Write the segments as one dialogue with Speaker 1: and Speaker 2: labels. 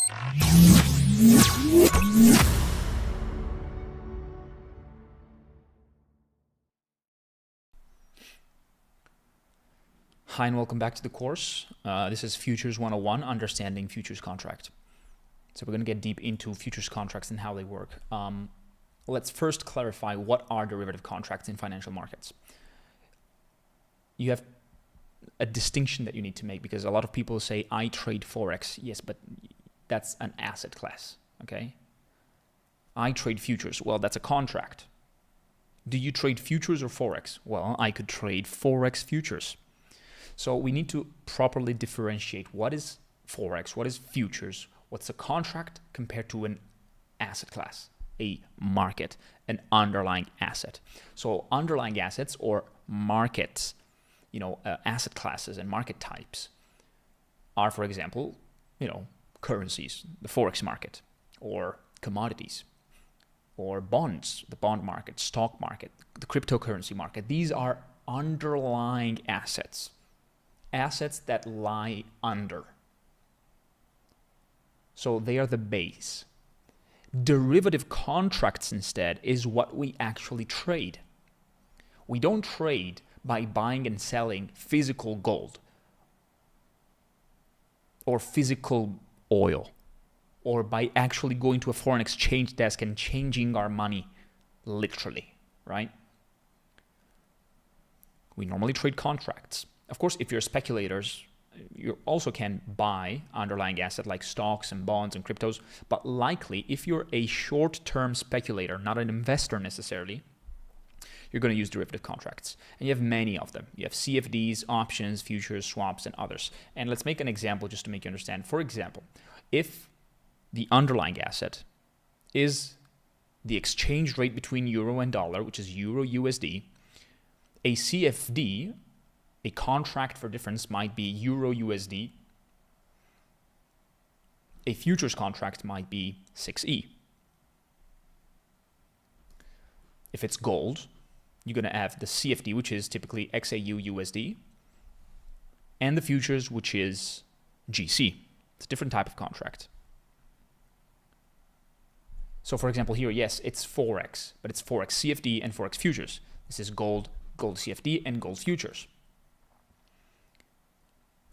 Speaker 1: Hi and welcome back to the course. This is Futures 101, Understanding Futures Contract. So we're going to get deep into futures contracts and how they work. Let's first clarify what are derivative contracts in financial markets. You have a distinction that you need to make because a lot of people say, I trade Forex. Yes, but that's an asset class, okay? I trade futures. Well, that's a contract. Do you trade futures or Forex? Well, I could trade Forex futures. So we need to properly differentiate what is Forex, what is futures, what's a contract compared to an asset class, a market, an underlying asset. So underlying assets or markets, asset classes and market types are, for example, currencies, the Forex market, or commodities, or bonds, the bond market, stock market, the cryptocurrency market. These are underlying assets. Assets that lie under. So they are the base. Derivative contracts instead is what we actually trade. We don't trade by buying and selling physical gold or physical oil or by actually going to a foreign exchange desk and changing our money literally, right? We normally trade contracts. Of course, if you're speculators, you also can buy underlying assets like stocks and bonds and cryptos. But likely, if you're a short-term speculator, not an investor necessarily, you're going to use derivative contracts. And you have many of them. You have CFDs, options, futures, swaps, and others. And let's make an example just to make you understand. For example, if the underlying asset is the exchange rate between euro and dollar, which is euro USD, a CFD, a contract for difference, might be euro USD. A futures contract might be 6E. If it's gold, you're going to have the CFD, which is typically XAU USD, and the futures, which is GC. It's a different type of contract. So for example here, yes, it's Forex, but it's Forex CFD and Forex futures. This is gold, gold CFD, and gold futures.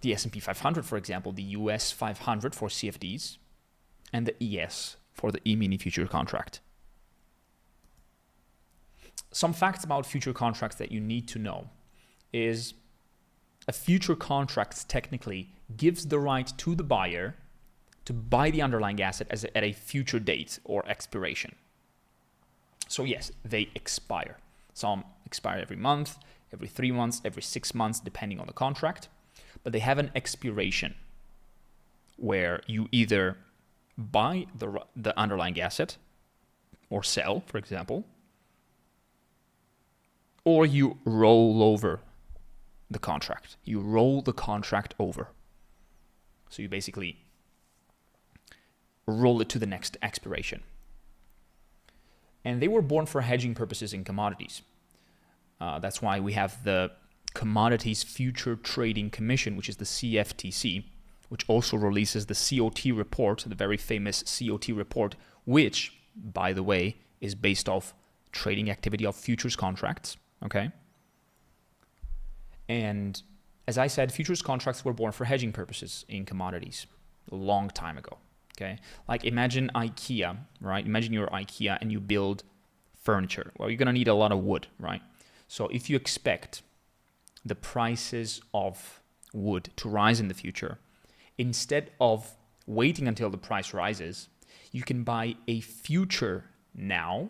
Speaker 1: The S&P 500, for example, the US 500 for CFDs, and the ES for the E-mini future contract. Some facts about future contracts that you need to know is a future contract technically gives the right to the buyer to buy the underlying asset at a future date or expiration. So yes, they expire. Some expire every month, every 3 months, every 6 months, depending on the contract. But they have an expiration where you either buy the underlying asset or sell, for example, or you roll over the contract. You roll the contract over. So you basically roll it to the next expiration. And they were born for hedging purposes in commodities. That's why we have the Commodities Future Trading Commission, which is the CFTC, which also releases the COT report, the very famous COT report, which, by the way, is based off trading activity of futures contracts, okay? And as I said, futures contracts were born for hedging purposes in commodities a long time ago, okay? Like imagine IKEA, right? Imagine you're IKEA and you build furniture. Well, you're gonna need a lot of wood, right? So if you expect the prices of wood to rise in the future, instead of waiting until the price rises, you can buy a future now,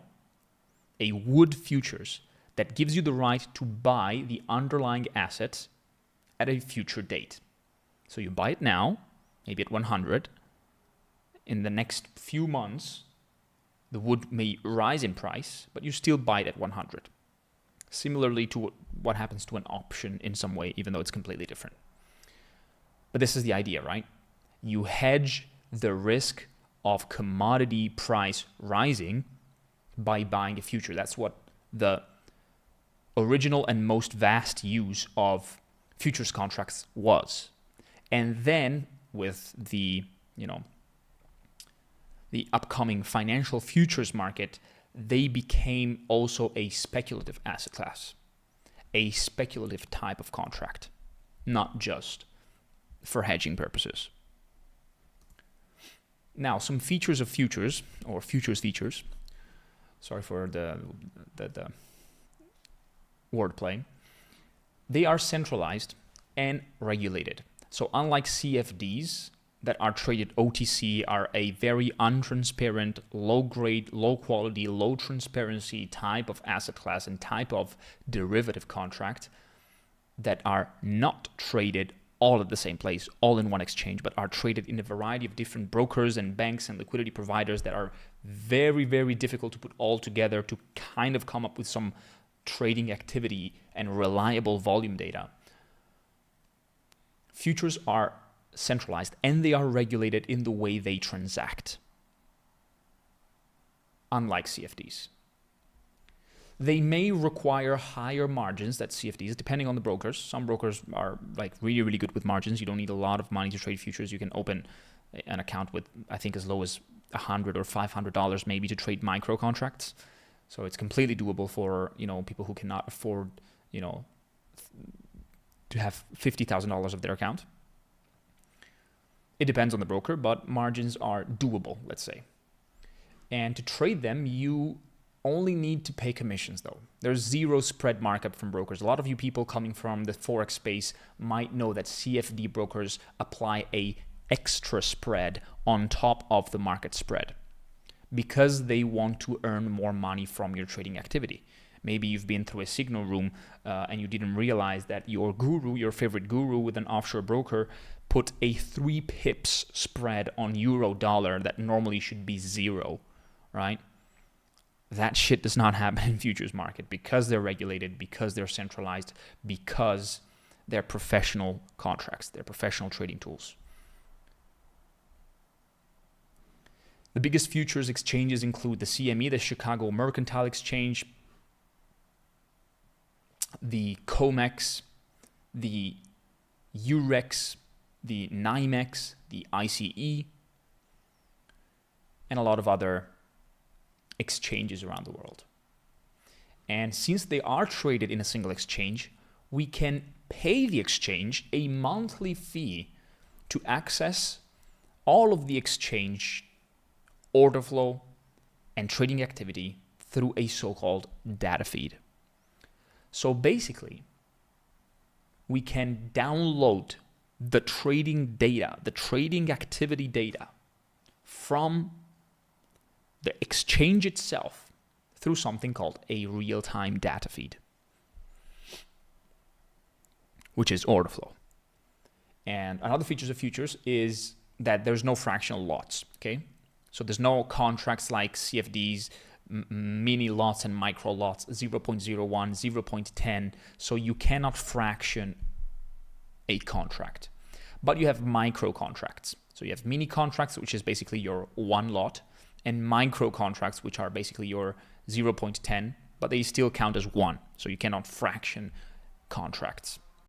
Speaker 1: a wood futures, that gives you the right to buy the underlying asset at a future date. So you buy it now, maybe at 100. In the next few months, the wood may rise in price, but you still buy it at 100. Similarly to what happens to an option in some way, even though it's completely different. But this is the idea, right? You hedge the risk of commodity price rising by buying a future. That's what the original and most vast use of futures contracts was. And then with the, the upcoming financial futures market, they became also a speculative asset class, a speculative type of contract, not just for hedging purposes. Now, some features of futures, or futures features. Sorry for the wordplay. They are centralized and regulated. So unlike CFDs that are traded OTC, are a very untransparent, low grade, low quality, low transparency type of asset class and type of derivative contract that are not traded all at the same place, all in one exchange, but are traded in a variety of different brokers and banks and liquidity providers that are very, very difficult to put all together to kind of come up with some trading activity and reliable volume data. Futures are centralized and they are regulated in the way they transact, unlike CFDs. They may require higher margins than CFDs, depending on the brokers. Some brokers are like really, really good with margins. You don't need a lot of money to trade futures. You can open an account with, I think, as low as $100 or $500 maybe to trade micro contracts. So it's completely doable for, people who cannot afford, to have $50,000 of their account. It depends on the broker, but margins are doable, let's say. And to trade them, you only need to pay commissions though. There's zero spread markup from brokers. A lot of you people coming from the Forex space might know that CFD brokers apply a extra spread on top of the market spread because they want to earn more money from your trading activity. Maybe you've been through a signal room and you didn't realize that your favorite guru with an offshore broker, put a 3 pips spread on euro dollar that normally should be 0, right? That shit does not happen in futures market because they're regulated, because they're centralized, because they're professional contracts, they're professional trading tools. The biggest futures exchanges include the CME, the Chicago Mercantile Exchange, the COMEX, the Eurex, the NYMEX, the ICE, and a lot of other exchanges around the world. And since they are traded in a single exchange, we can pay the exchange a monthly fee to access all of the exchange order flow and trading activity through a so-called data feed. So basically, we can download the trading data, the trading activity data from the exchange itself through something called a real-time data feed, which is order flow. And another feature of futures is that there's no fractional lots, okay? So there's no contracts like CFDs, mini lots and micro lots, 0.01, 0.10. So you cannot fraction a contract. But you have micro contracts. So you have mini contracts, which is basically your one lot, and micro contracts, which are basically your 0.10, but they still count as one. So you cannot fraction contracts.